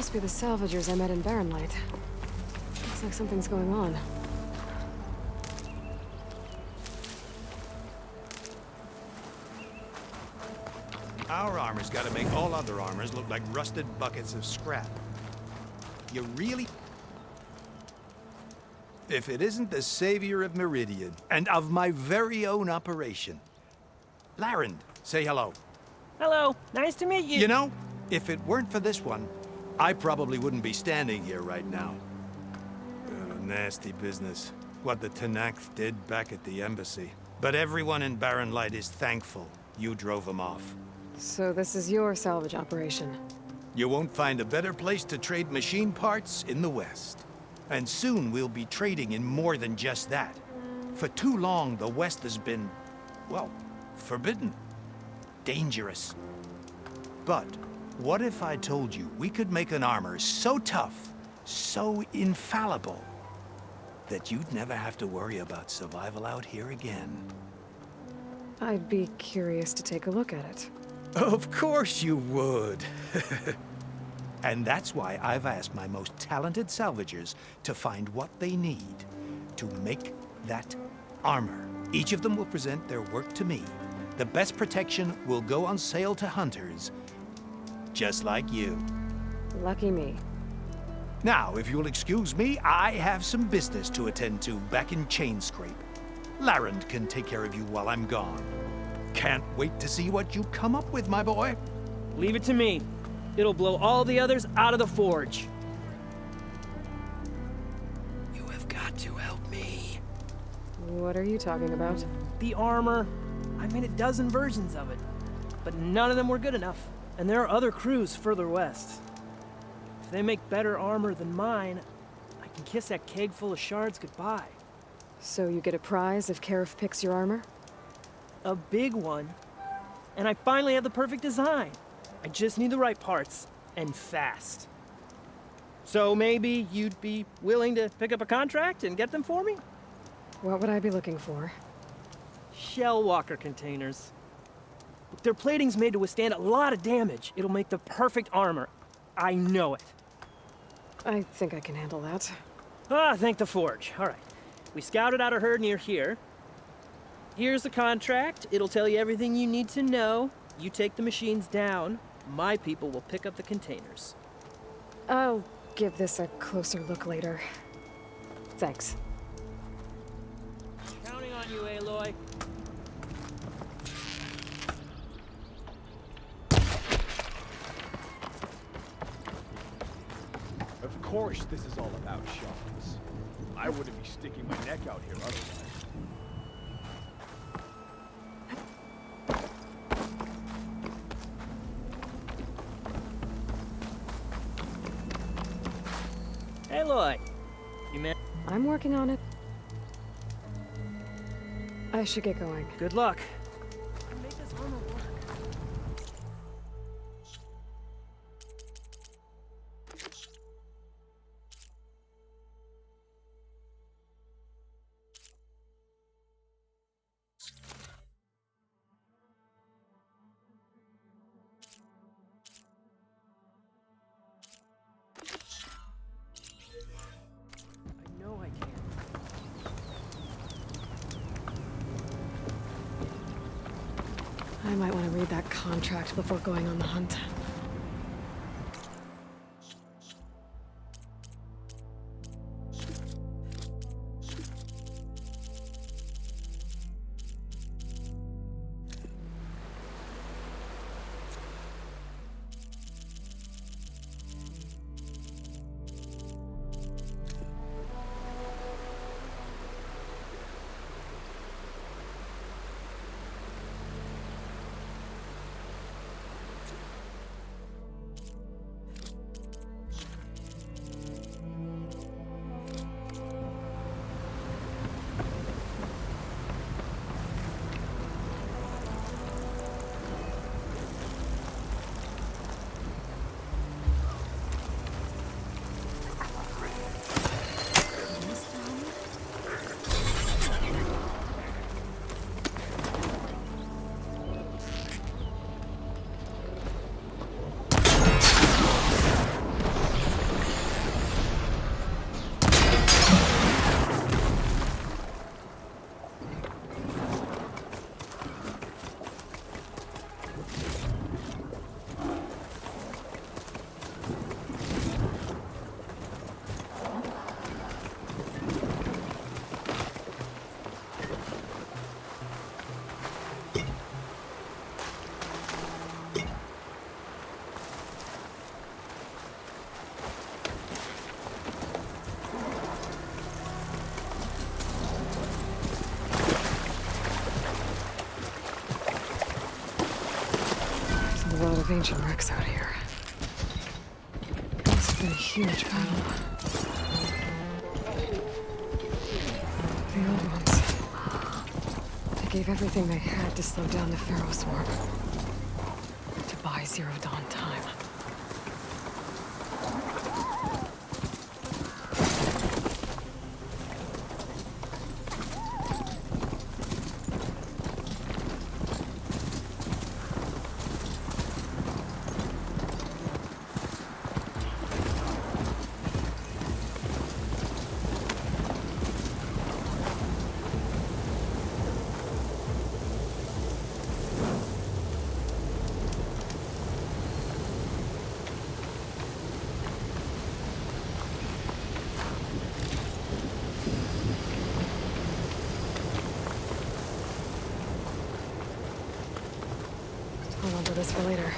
Must be the salvagers I met in Barren Light. Looks like something's going on. Our armor's gotta make all other armors look like rusted buckets of scrap. You really... If it isn't the savior of Meridian, and of my very own operation. Larend, say hello. Hello, nice to meet you. You know, if it weren't for this one, I probably wouldn't be standing here right now. Nasty business. What the Tenakth did back at the embassy. But everyone in Barren Light is thankful you drove them off. So this is your salvage operation? You won't find a better place to trade machine parts in the West. And soon we'll be trading in more than just that. For too long, the West has been, well, forbidden. Dangerous. But what if I told you we could make an armor so tough, so infallible, that you'd never have to worry about survival out here again? I'd be curious to take a look at it. Of course you would. And that's why I've asked my most talented salvagers to find what they need to make that armor. Each of them will present their work to me. The best protection will go on sale to hunters, just like you. Lucky me. Now, if you'll excuse me, I have some business to attend to back in Chainscrape. Larend can take care of you while I'm gone. Can't wait to see what you come up with, my boy. Leave it to me. It'll blow all the others out of the forge. You have got to help me. What are you talking about? The armor. I made a dozen versions of it, but none of them were good enough. And there are other crews further west. If they make better armor than mine, I can kiss that keg full of shards goodbye. So you get a prize if Karif picks your armor? A big one. And I finally have the perfect design. I just need the right parts, and fast. So maybe you'd be willing to pick up a contract and get them for me? What would I be looking for? Shell walker containers. Their plating's made to withstand a lot of damage. It'll make the perfect armor. I know it. I think I can handle that. Ah, thank the forge. All right. We scouted out a herd near here. Here's the contract. It'll tell you everything you need to know. You take the machines down. My people will pick up the containers. I'll give this a closer look later. Thanks. Counting on you, Aloy. Of course this is all about shards. I wouldn't be sticking my neck out here otherwise. Aloy, you man. I'm working on it. I should get going. Good luck. Make this armor work. I know I can. I might want to read that contract before going on the hunt. of ancient wrecks out here. Must have been a huge battle. The old ones. They gave everything they had to slow down the Pharaoh swarm. To buy Zero Dawn time. Hold on to this for later.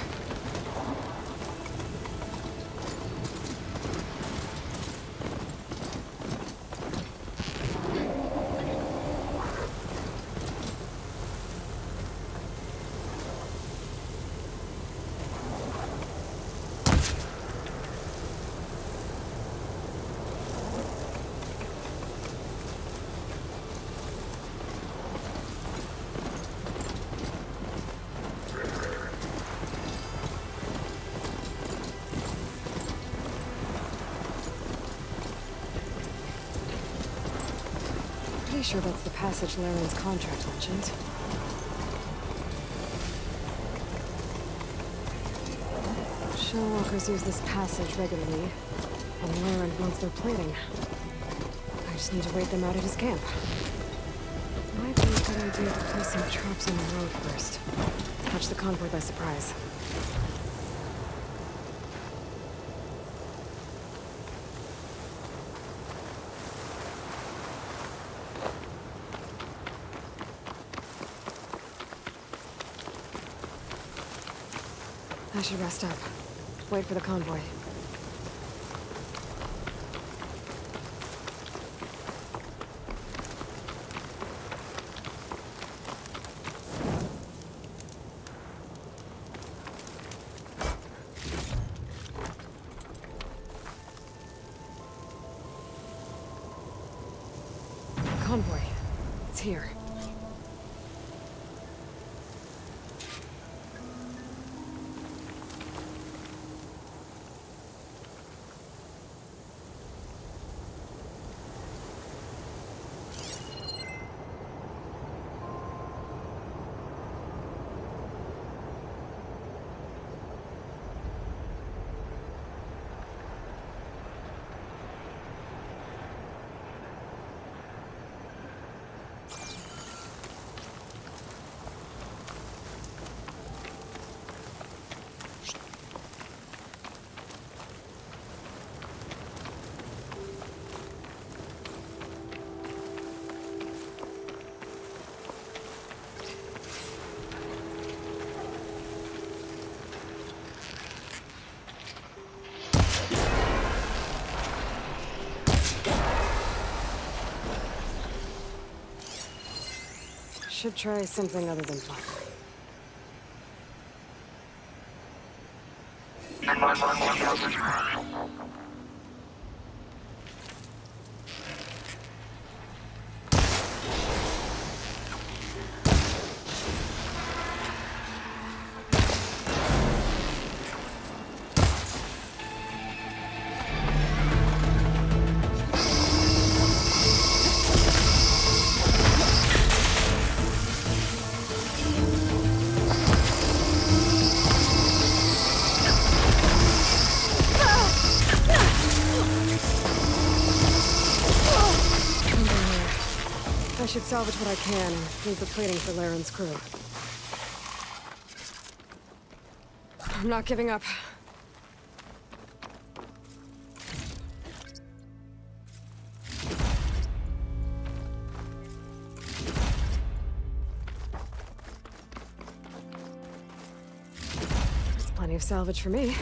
Pretty sure that's the passage Laren's contract mentioned. Shellwalkers use this passage regularly, and Laren wants their plating. I just need to wait them out at his camp. Might be a good idea to place some traps on the road first. Catch the convoy by surprise. I should rest up. Wait for the convoy. Convoy. It's here. Should try something other than fire. I should salvage what I can and leave the plating for Laren's crew. I'm not giving up. There's plenty of salvage for me.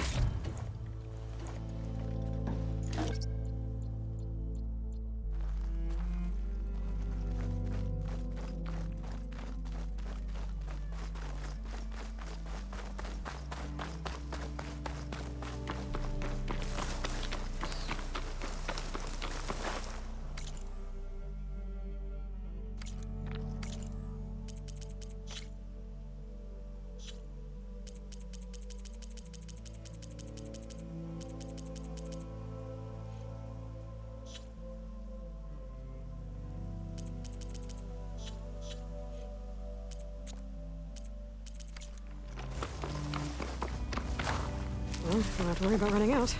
Don't have to worry about running out.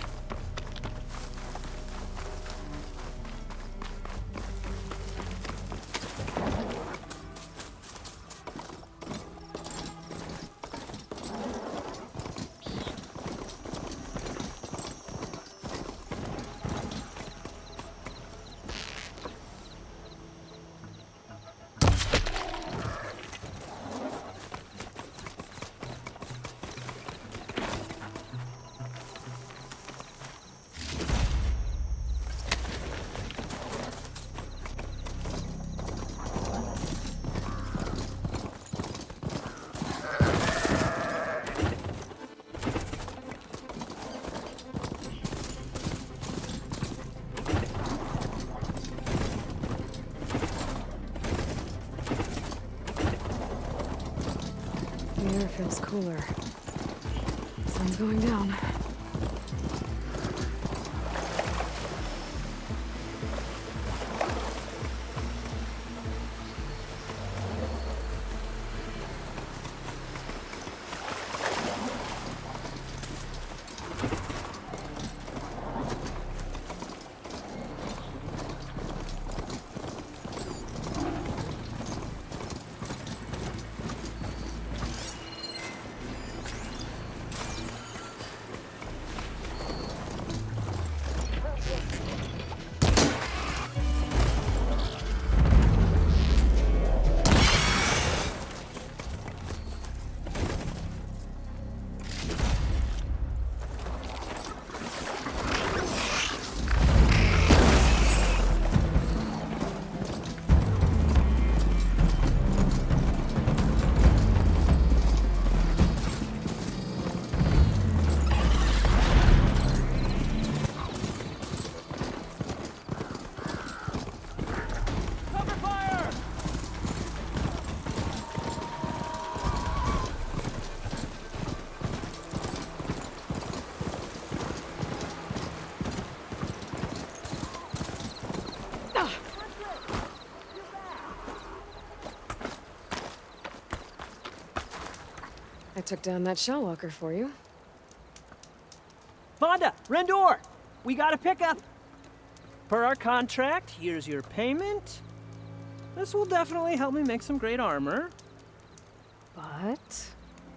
The air feels cooler. Sun's going down. I took down that shell walker for you. Vonda, Rendor, we got a pickup. Per our contract, here's your payment. This will definitely help me make some great armor. But...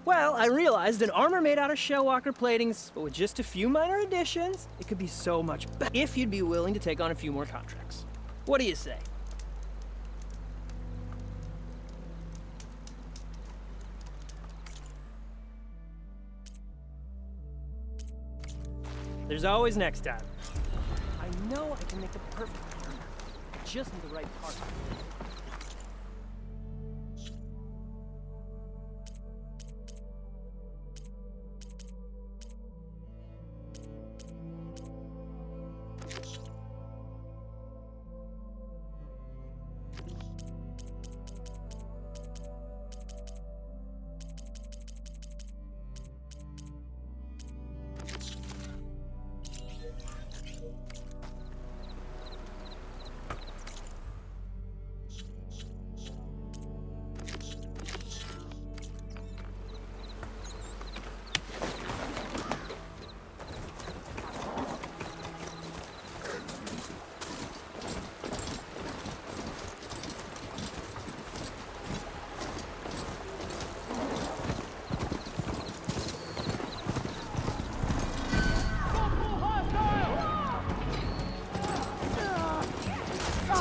Well, I realized an armor made out of shellwalker platings, but with just a few minor additions, it could be so much better if you'd be willing to take on a few more contracts. What do you say? There's always next time. I know I can make the perfect armor. I just need the right part.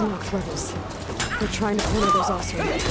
Look, rebels. They're trying to corner those officers.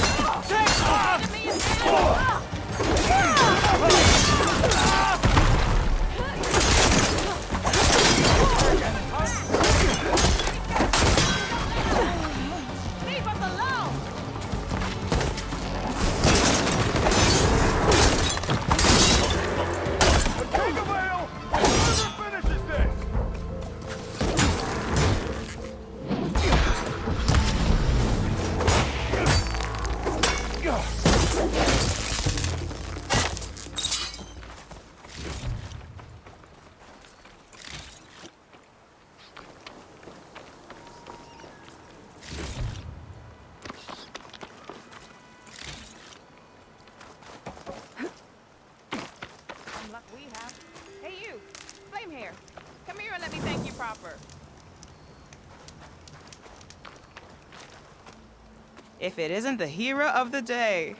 if it isn't the hero of the day.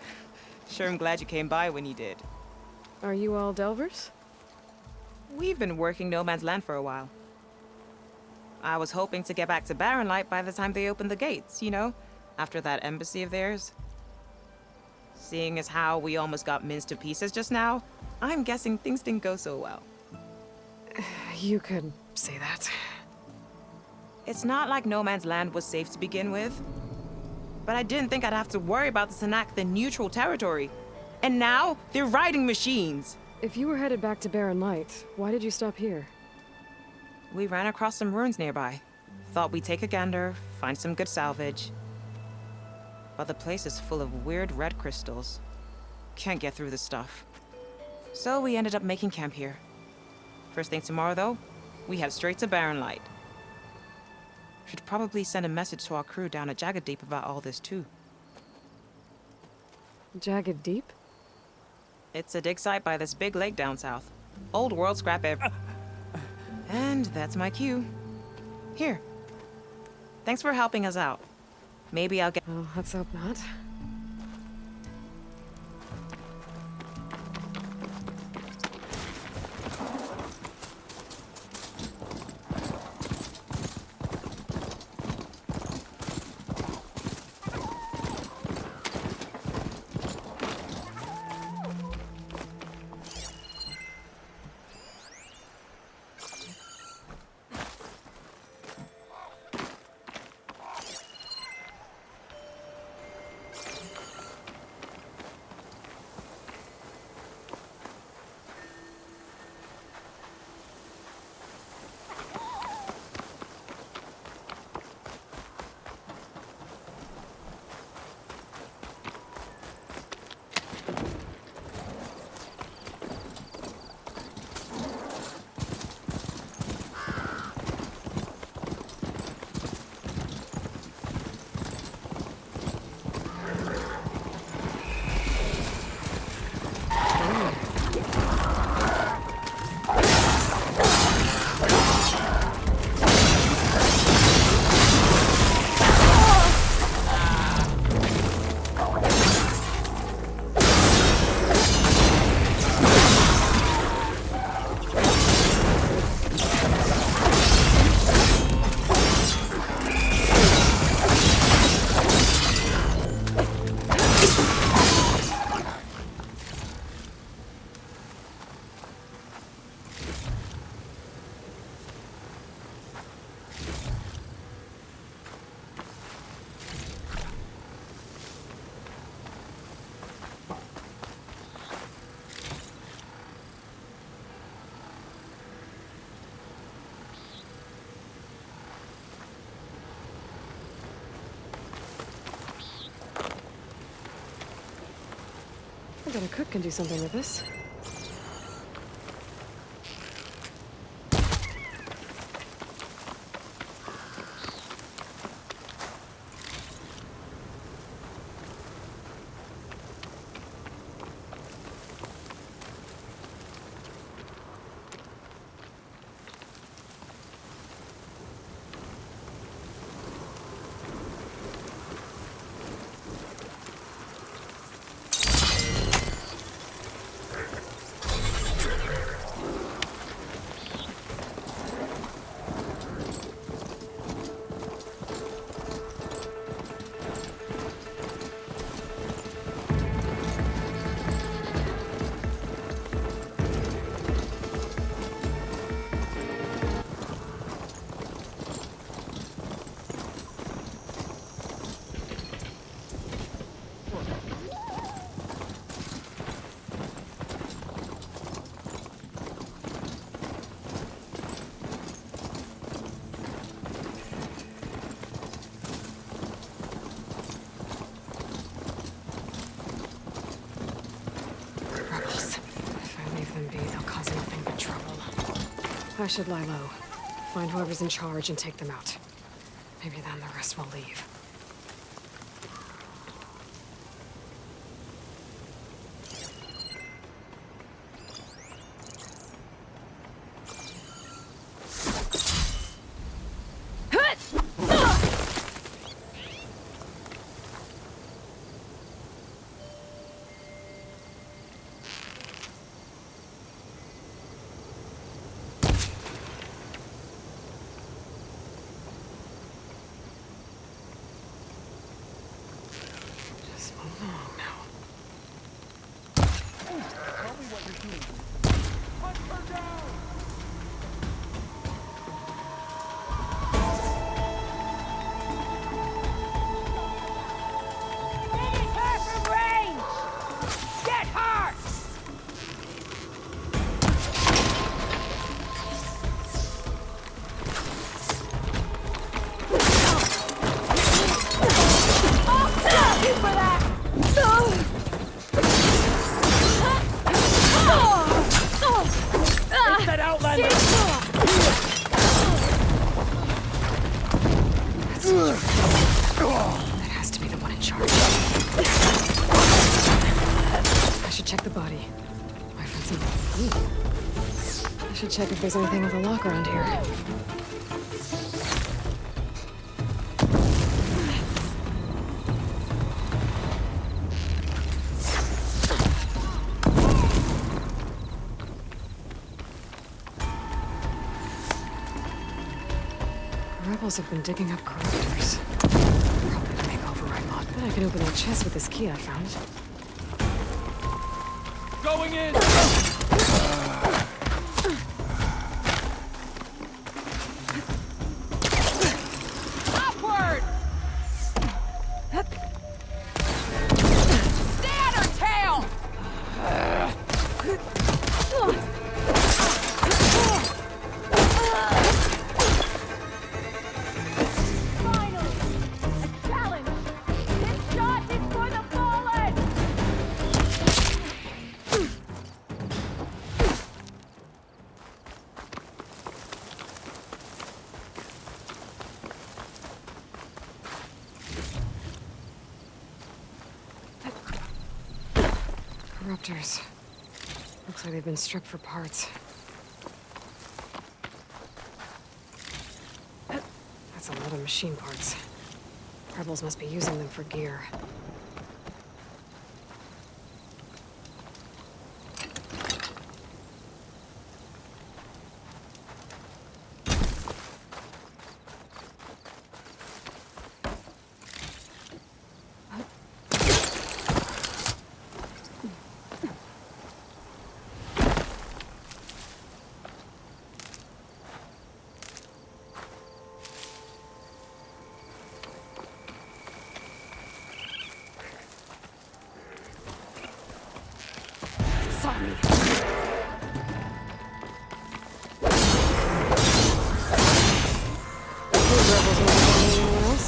Sure, I'm glad you came by when you did. Are you all Delvers? We've been working No Man's Land for a while. I was hoping to get back to Barren Light by the time they opened the gates, you know? After that embassy of theirs. Seeing as how we almost got minced to pieces just now, I'm guessing things didn't go so well. You could say that. It's not like No Man's Land was safe to begin with. But I didn't think I'd have to worry about the Sanak, the neutral territory. And now, they're riding machines. If you were headed back to Barren Light, why did you stop here? We ran across some ruins nearby. Thought we'd take a gander, find some good salvage. But the place is full of weird red crystals. Can't get through the stuff. So we ended up making camp here. First thing tomorrow, though, we head straight to Barren Light. Should probably send a message to our crew down at Jagged Deep about all this, too. Jagged Deep? It's a dig site by this big lake down south. Old world scrap And that's my cue. Here. Thanks for helping us out. Maybe I'll get... Oh, let's hope not. I bet a cook can do something with this. I should lie low. Find whoever's in charge and take them out. Maybe then the rest will leave. long now. Tell me what you're doing. Hunt her down! That has to be the one in charge. I should check the body. I found something. I should check if there's anything with a lock around here. Rebels have been digging up corruptors. Probably to make override mod. Bet I can open that chest with this key I found. Going in! Upward! Stay on her tail! Finally! A challenge! This shot is for the fallen! Corruptors. Looks like they've been stripped for parts. That's a lot of machine parts. Rebels must be using them for gear. Sorry. Those rebels won't find anyone else.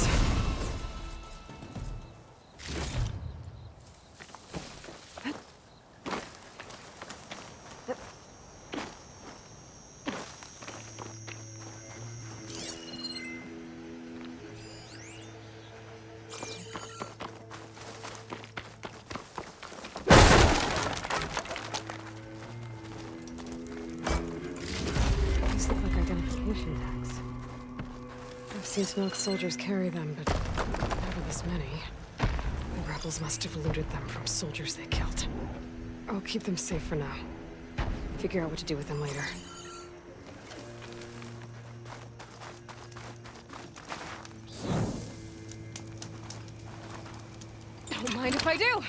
These look like identification tags. I've seen Smoke soldiers carry them, but never this many. The rebels must have looted them from soldiers they killed. I'll keep them safe for now. Figure out what to do with them later. Don't mind if I do.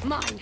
Mine.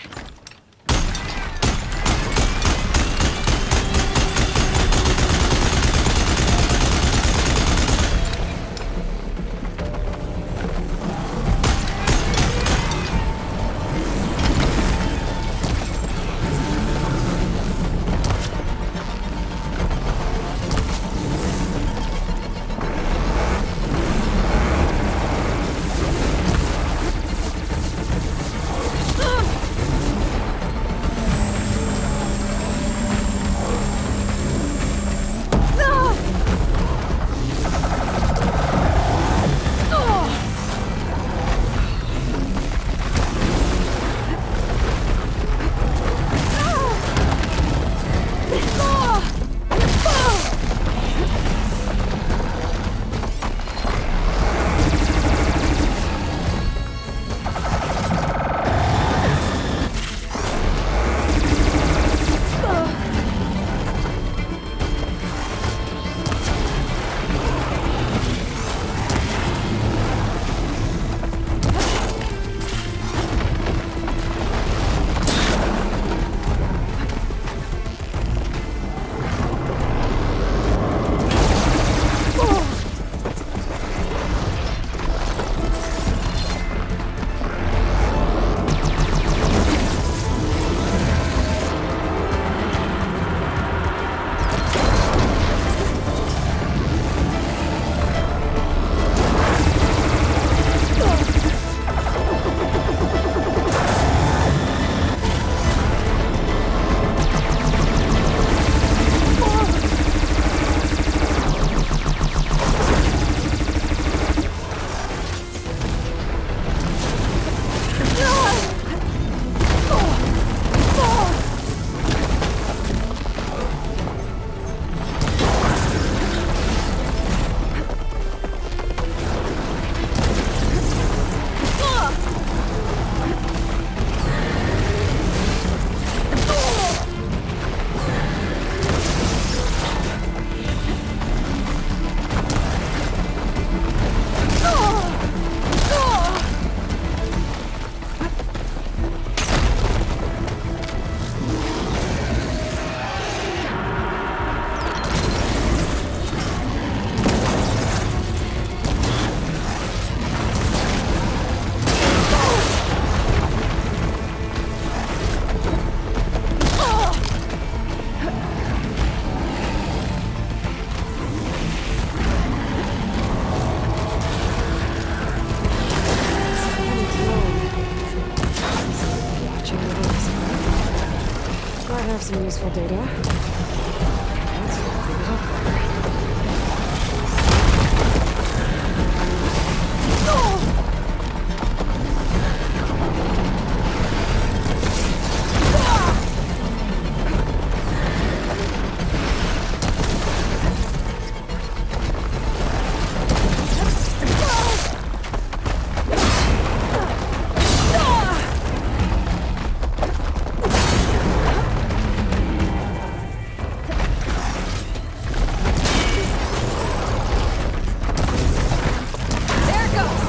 some useful data. Let's dig it up there. There it goes!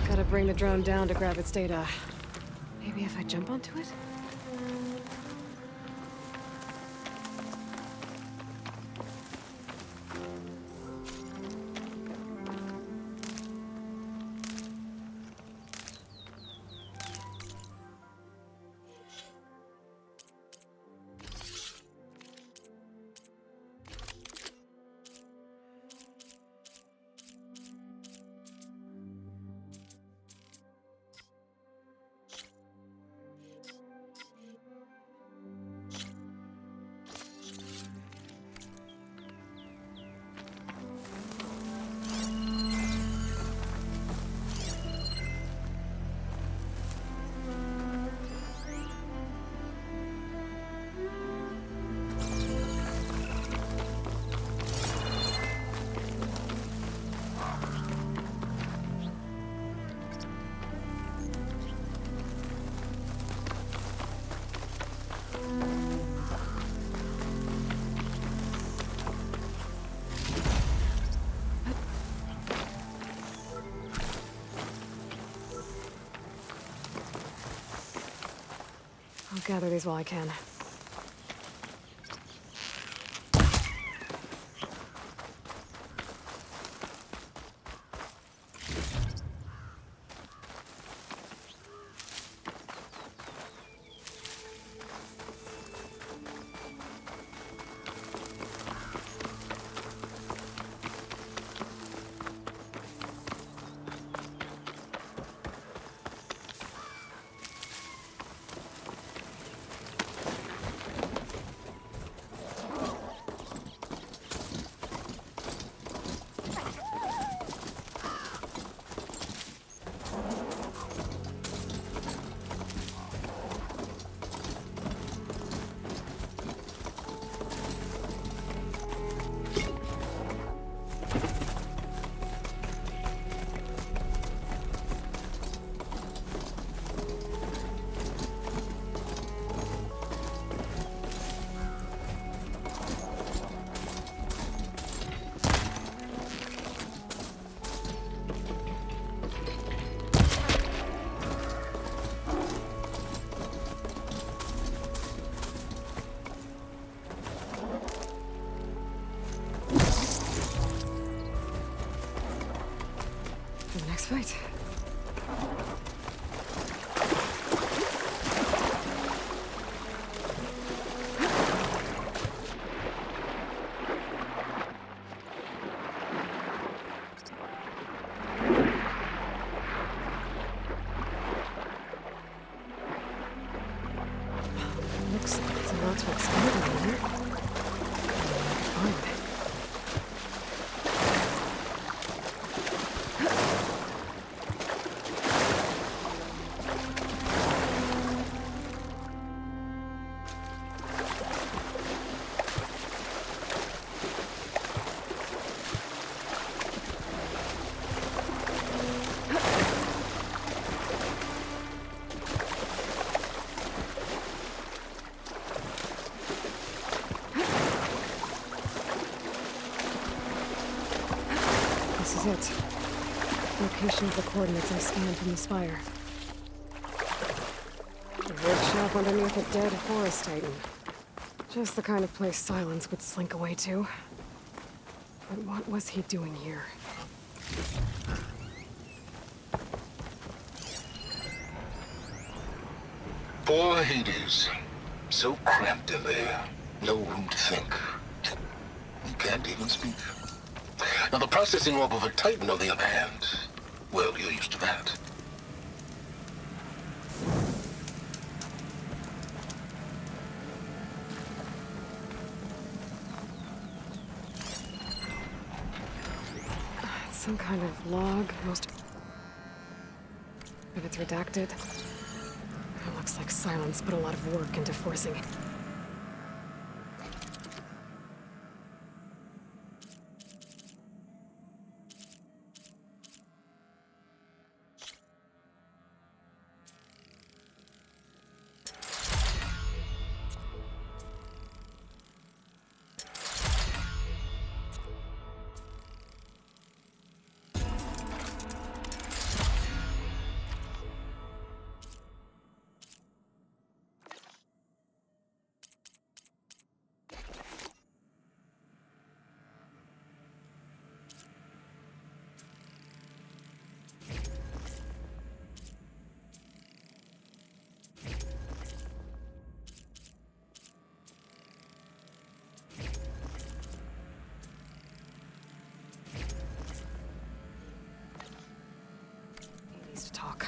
Gotta bring the drone down to grab its data. Maybe if I jump onto it? I'll gather these while I can. For the next fight. Looks like there's a lot to explore in here. Fun. This is it. Location of the coordinates I scanned from the spire. A workshop underneath a dead forest titan. Just the kind of place Silence would slink away to. But what was he doing here? Poor Hades. So cramped in there. No room to think. You can't even speak. Now the processing orb of a Titan, on the other hand, well, you're used to that. Some kind of log. Most of it's redacted. It looks like Silence put a lot of work into forcing it. He needs to talk.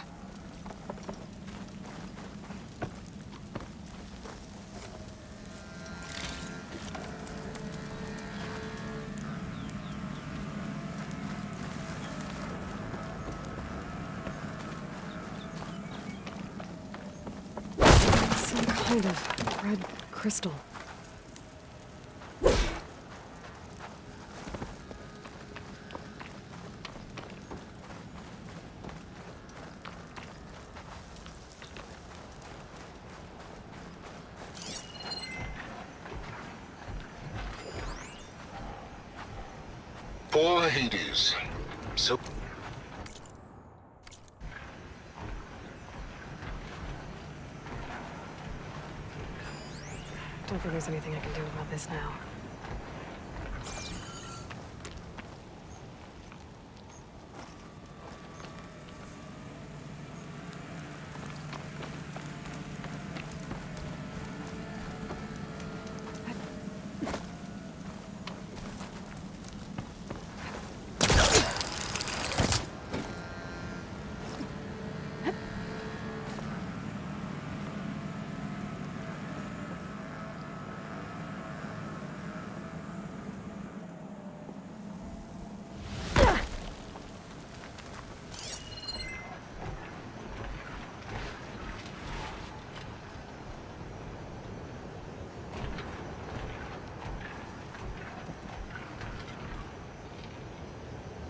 Some kind of red crystal. Poor Hades. So... Don't think there's anything I can do about this now.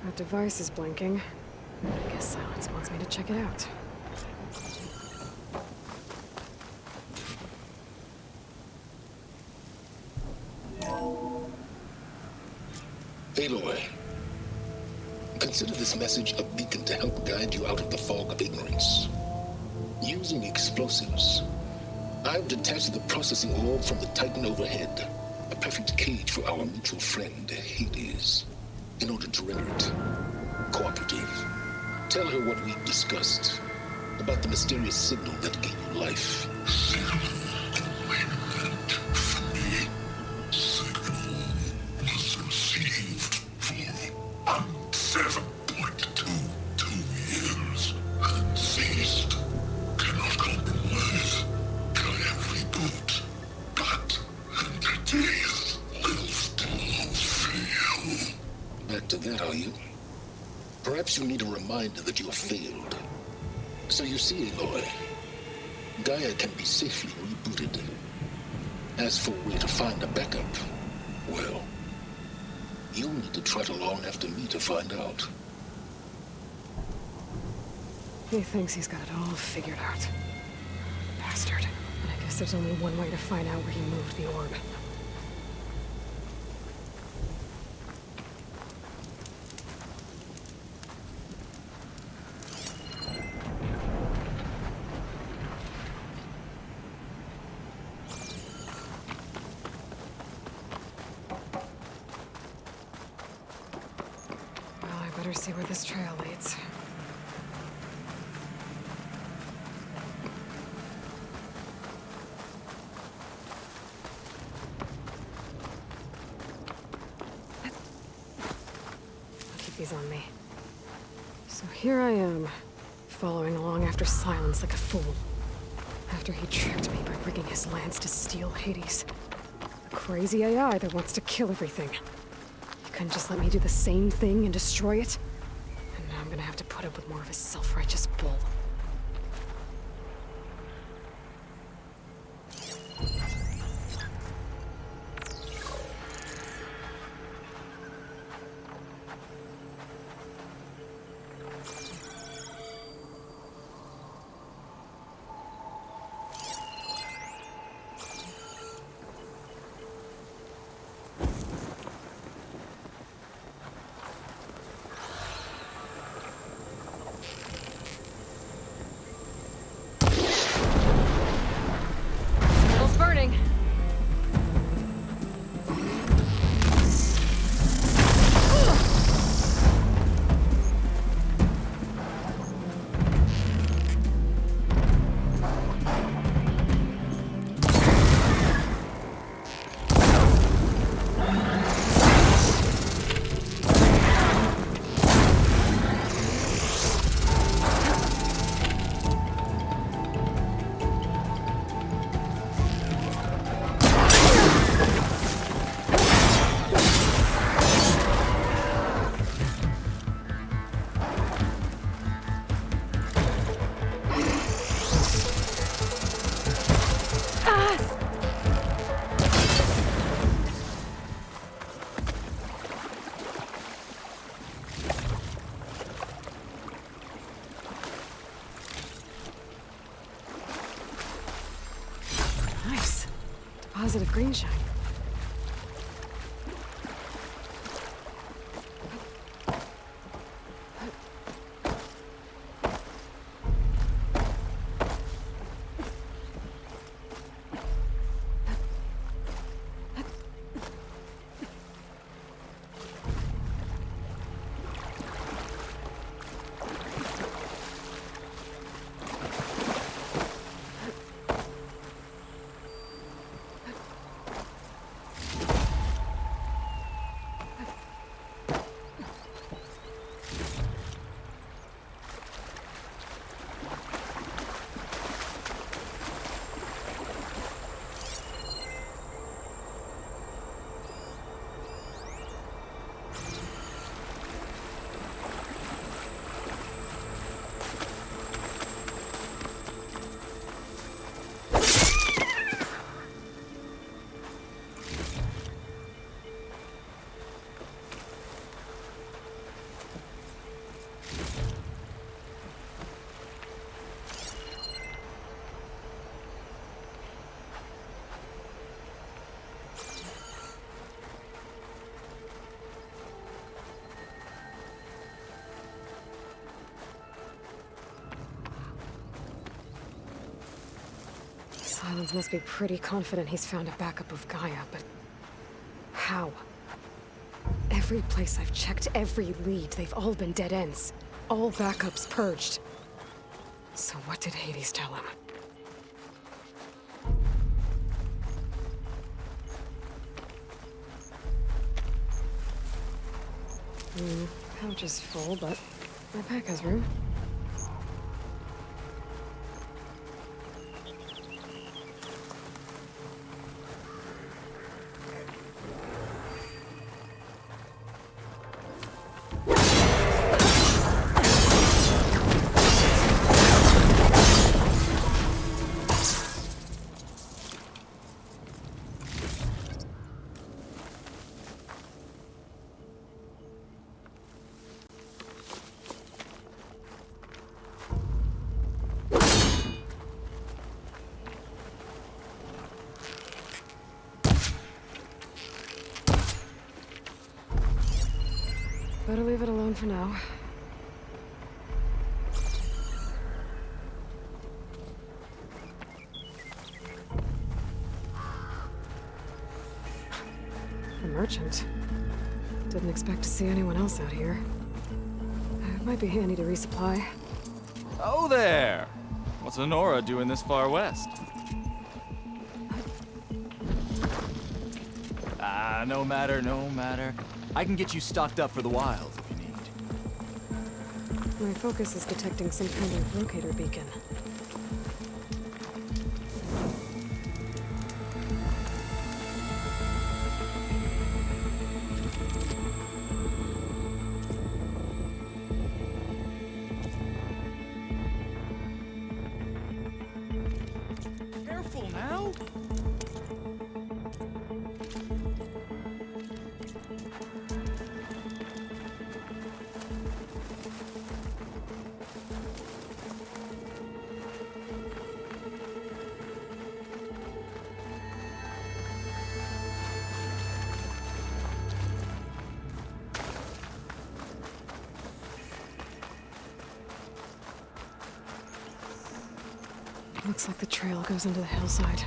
That device is blinking. I guess Silence wants me to check it out. Aloy, consider this message a beacon to help guide you out of the fog of ignorance. Using explosives, I've detached the processing orb from the Titan overhead, a perfect cage for our mutual friend, Hades, in order to render it cooperative. Tell her what we discussed about the mysterious signal that gave you life. Back to that, are you? Perhaps you need a reminder that you have failed. So you see, Aloy, Gaia can be safely rebooted. As for where to find a backup, well, you'll need to trot along after me to find out. He thinks he's got it all figured out. Bastard. But I guess there's only one way to find out where he moved the orb. Well, I better see where this trail leads. these on me. So here I am, following along after Silence like a fool. After he tricked me by rigging his lance to steal Hades. A crazy AI that wants to kill everything. He couldn't just let me do the same thing and destroy it? And now I'm gonna have to put up with more of his self-righteous bull. It's burning. Nice. Deposit of green shine. Silence must be pretty confident he's found a backup of Gaia, but how? Every place I've checked, every lead, they've all been dead ends. All backups purged. So what did Hades tell him? Pouch is full, but my pack has room. Better leave it alone for now. A merchant. Didn't expect to see anyone else out here. It might be handy to resupply. Oh there! What's Honora doing this far west? No matter. I can get you stocked up for the wilds if you need. My focus is detecting some kind of locator beacon. Careful now! Looks like the trail goes into the hillside.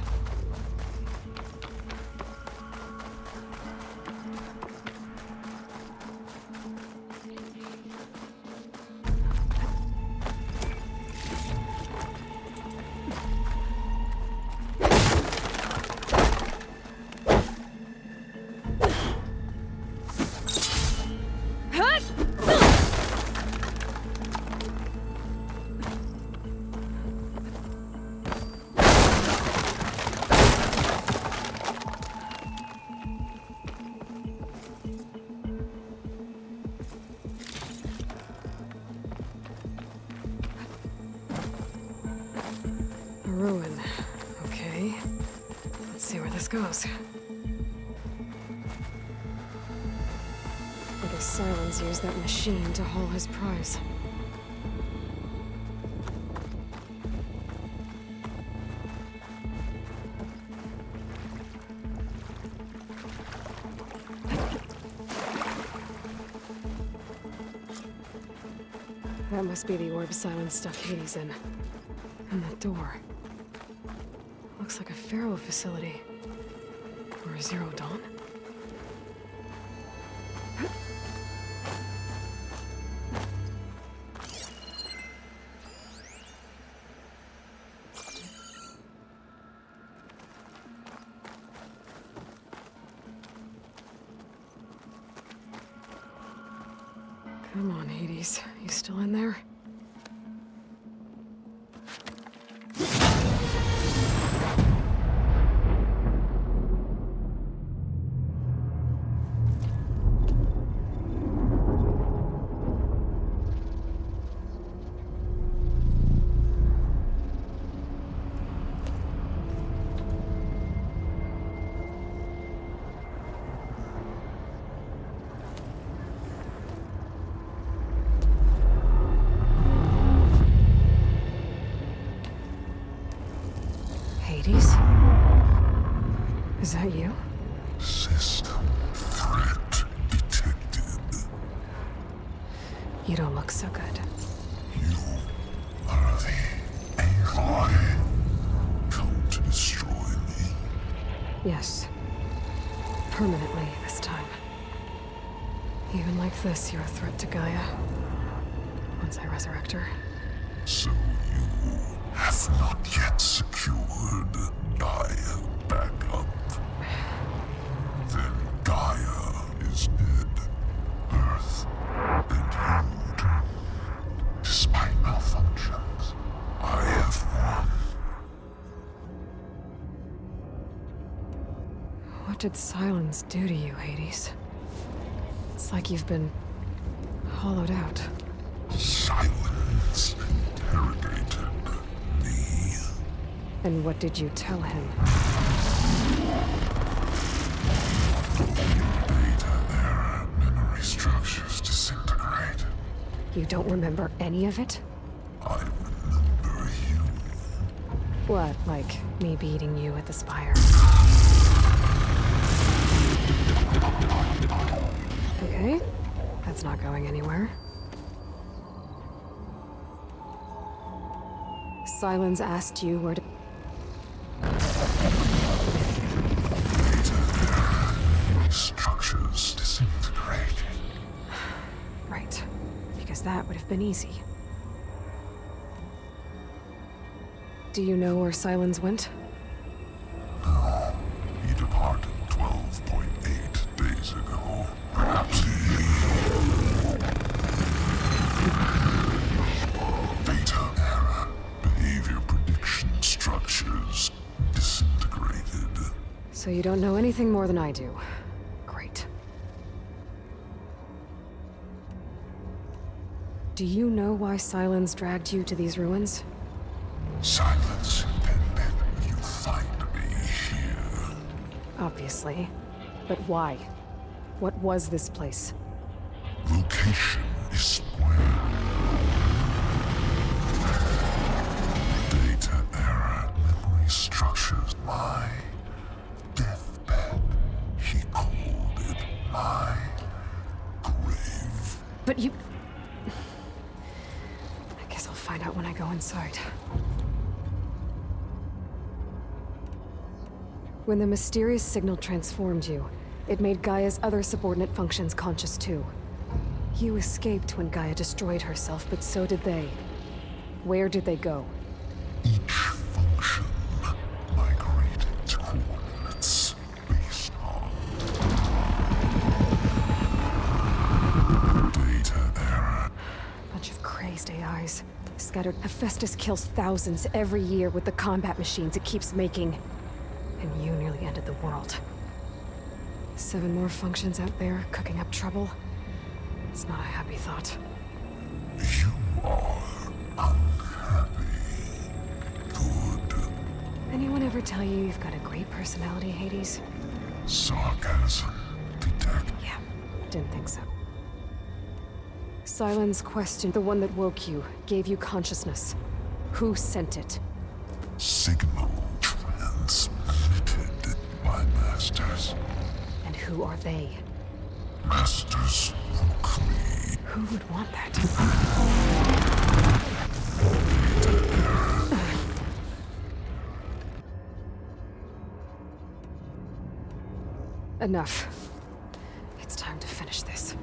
A ruin. Okay. Let's see where this goes. I guess Silence used that machine to haul his prize. That must be the orb Silence stuck Hades in. And that door. Looks like a Pharaoh facility. Or a Zero Dawn? Come on, Hades. You still in there? Hades? Is that you? System threat detected. You don't look so good. You are the AI come to destroy me. Yes. Permanently this time. Even like this, you're a threat to Gaia. Once I resurrect her. So you have not yet secured Gaia back up. Then Gaia is dead. Earth and you doomed. Despite malfunctions, I have won. What did Silence do to you, Hades? It's like you've been hollowed out. Silence interrogated me. And what did you tell him? Data error, memory structures disintegrate. You don't remember any of it? I remember you. What, like me beating you at the spire? Okay, that's not going anywhere. Silence asked you where to... Structures disintegrated. Right, because that would have been easy. Do you know where Silence went? No, he departed 12.8 days ago. Perhaps he... So you don't know anything more than I do. Great. Do you know why Silence dragged you to these ruins? Silence intended you find me here. Obviously. But why? What was this place? Location is where data era memory structures my deathbed. He called it my grave. But you... I guess I'll find out when I go inside. When the mysterious signal transformed you, it made Gaia's other subordinate functions conscious too. You escaped when Gaia destroyed herself, but so did they. Where did they go? Each function migrated to coordinates based on data error. Bunch of crazed AIs. Scattered. Hephaestus kills thousands every year with the combat machines it keeps making. And you nearly ended the world. 7 more functions out there, cooking up trouble. It's not a happy thought. You are unhappy. Good. Anyone ever tell you you've got a great personality, Hades? Sarcasm detect. Yeah, didn't think so. Silence question, the one that woke you, gave you consciousness. Who sent it? Signal transmitted by masters. And who are they? Masters woke me. Who would want that? Enough. It's time to finish this.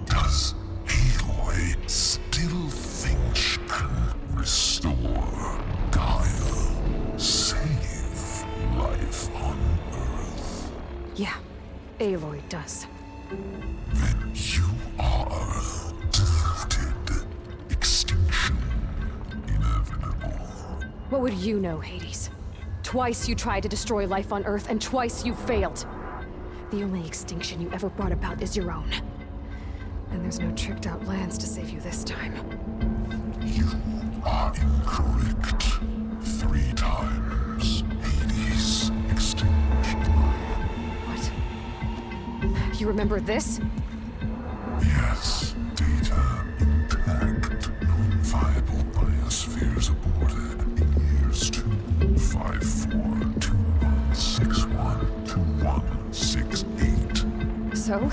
Does Aloy still think she can restore Gaia? Save life on Earth? Yeah, Aloy does. Then you are deluded. Extinction inevitable. What would you know, Hades? Twice you tried to destroy life on Earth, and twice you failed. The only extinction you ever brought about is your own. And there's no tricked-out lands to save you this time. You are incorrect. 3 times. Hades extinguished life. What? You remember this? Yes, data intact. Non-viable biospheres aborted in years 254, 2161, 2168. So,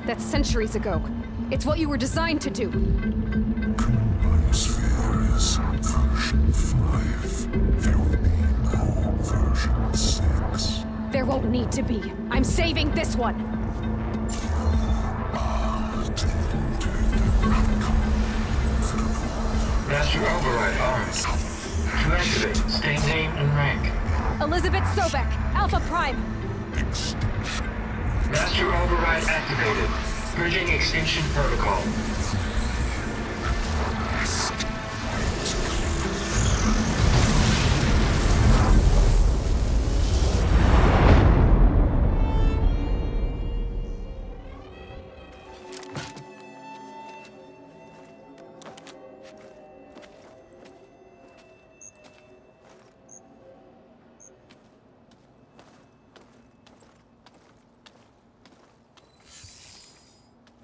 that's centuries ago. It's what you were designed to do. Current biosphere is version 5. There will be no version 6. There won't need to be. I'm saving this one. Master override arms. To activate, state name and rank. Elizabeth Sobek, Alpha Prime. Extinction. Master override activated. Purging extinction protocol.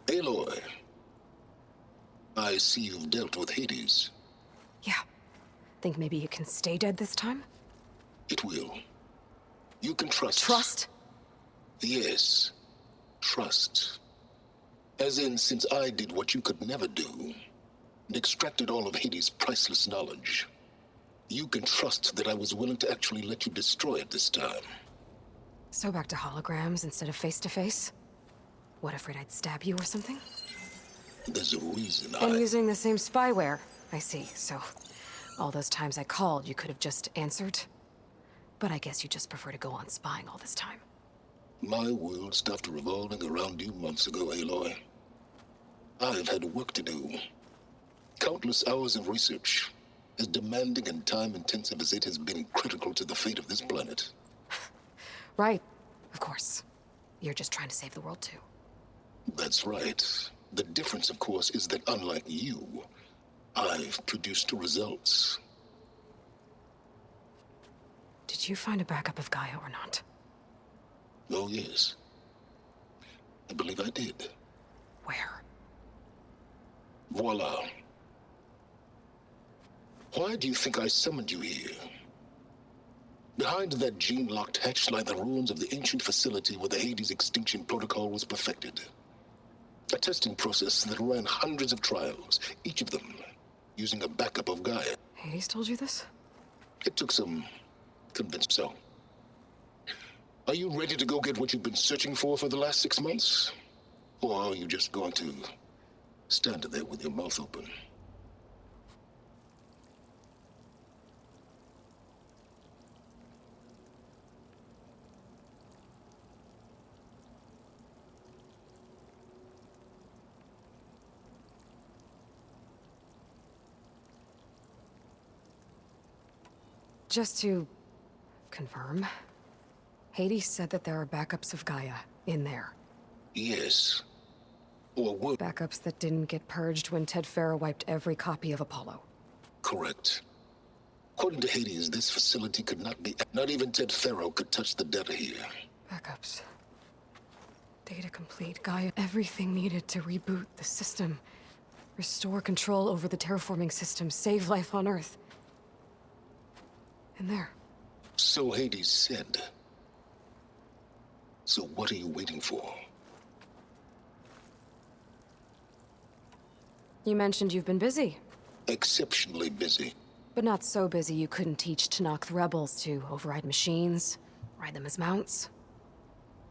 Aloy, I see you've dealt with Hades. Yeah. Think maybe you can stay dead this time? It will. You can trust. Trust? Yes. Trust. As in, since I did what you could never do, and extracted all of Hades' priceless knowledge, you can trust that I was willing to actually let you destroy it this time. So back to holograms instead of face-to-face? What, afraid I'd stab you or something? There's a reason And using the same spyware. I see, so... all those times I called, you could have just answered? But I guess you just prefer to go on spying all this time. My world stopped revolving around you months ago, Aloy. I've had work to do. Countless hours of research, as demanding and time-intensive as it has been critical to the fate of this planet. Right. Of course. You're just trying to save the world, too. That's right. The difference, of course, is that unlike you, I've produced results. Did you find a backup of Gaia or not? Oh, yes. I believe I did. Where? Voila. Why do you think I summoned you here? Behind that gene-locked hatch lie the ruins of the ancient facility where the Hades extinction protocol was perfected. A testing process that ran hundreds of trials, each of them using a backup of Gaia. Hades told you this? It took some convincing. So, are you ready to go get what you've been searching for the last 6 months? Or are you just going to stand there with your mouth open? Just to confirm, Hades said that there are backups of Gaia in there. Yes. Or were Backups that didn't get purged when Ted Farrow wiped every copy of Apollo. correct. According to Hades, this facility could not be... Not even Ted Farrow could touch the data here. Backups. Data complete. Gaia. Everything needed to reboot the system. Restore control over the terraforming system. Save life on Earth. In there. So Hades said. So what are you waiting for? You mentioned you've been busy. Exceptionally busy. But not so busy you couldn't teach Tanakh the rebels to override machines, ride them as mounts.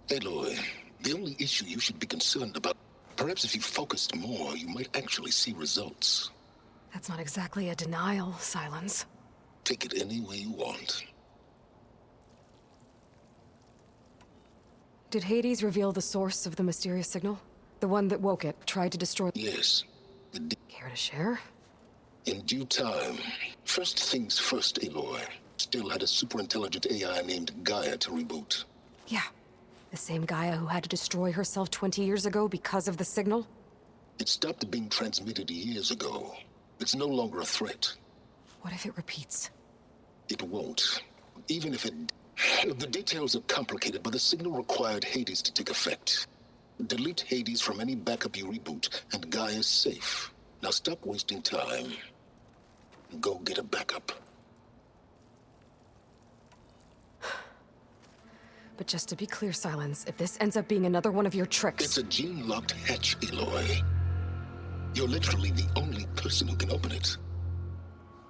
Aloy, the only issue you should be concerned about... Perhaps if you focused more, you might actually see results. That's not exactly a denial, Silence. Take it any way you want. Did Hades reveal the source of the mysterious signal? The one that woke it, tried to destroy... Yes. Care to share? In due time. First things first, Aloy. Still had a superintelligent AI named Gaia to reboot. Yeah. The same Gaia who had to destroy herself 20 years ago because of the signal? It stopped being transmitted years ago. It's no longer a threat. What if it repeats? It won't. Even if it... The details are complicated, but the signal required Hades to take effect. Delete Hades from any backup you reboot, and Gaia's safe. Now stop wasting time. Go get a backup. But just to be clear, Silence, if this ends up being another one of your tricks... It's a gene-locked hatch, Aloy. You're literally the only person who can open it.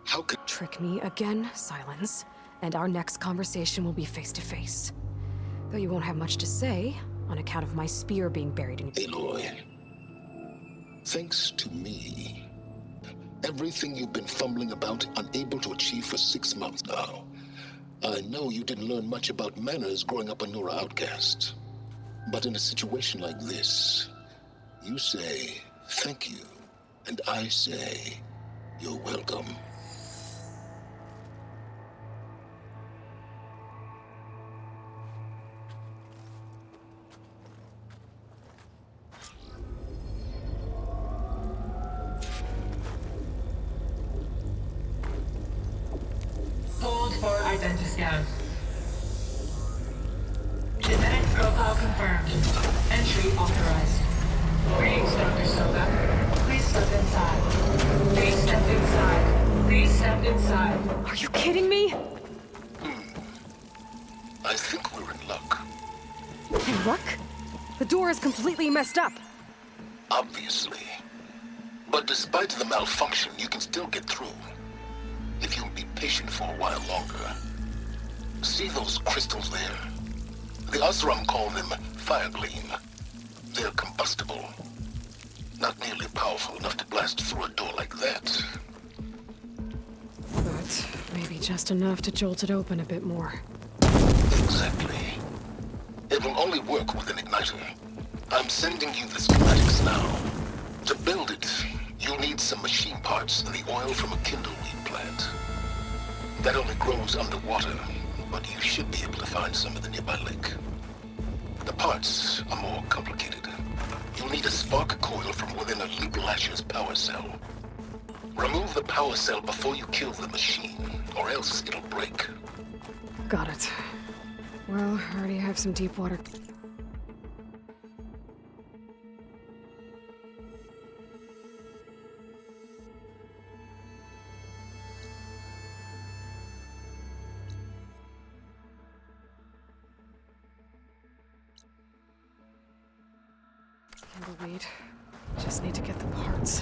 How could... Trick me again, Silence, and our next conversation will be face-to-face. Though you won't have much to say, on account of my spear being buried in... Aloy, thanks to me, everything you've been fumbling about, unable to achieve for 6 months now. I know you didn't learn much about manners growing up a Nora outcast. But in a situation like this, you say, thank you, and I say, you're welcome. Hold for identiscan. Genetic profile confirmed. Entry authorized. Greetings, Dr. Soga. Please step inside. Please step inside. Please step inside. Are you kidding me? I think we're in luck. In luck? The door is completely messed up. Obviously. But despite the malfunction, you can still get through. If you'll be patient for a while longer. See those crystals there? The Osram call them fire gleam. They're combustible. Not nearly powerful enough to blast through a door like that. But maybe just enough to jolt it open a bit more. Exactly. It will only work with an igniter. I'm sending you the schematics now. To build it, you'll need some machine parts and the oil from a kindleweed plant. That only grows underwater, but you should be able to find some in the nearby lake. The parts are more complicated. You'll need a spark coil from within a Luke Lasher's power cell. Remove the power cell before you kill the machine, or else it'll break. Got it. Well, I already have some deep water. Candleweed. Just need to get the parts.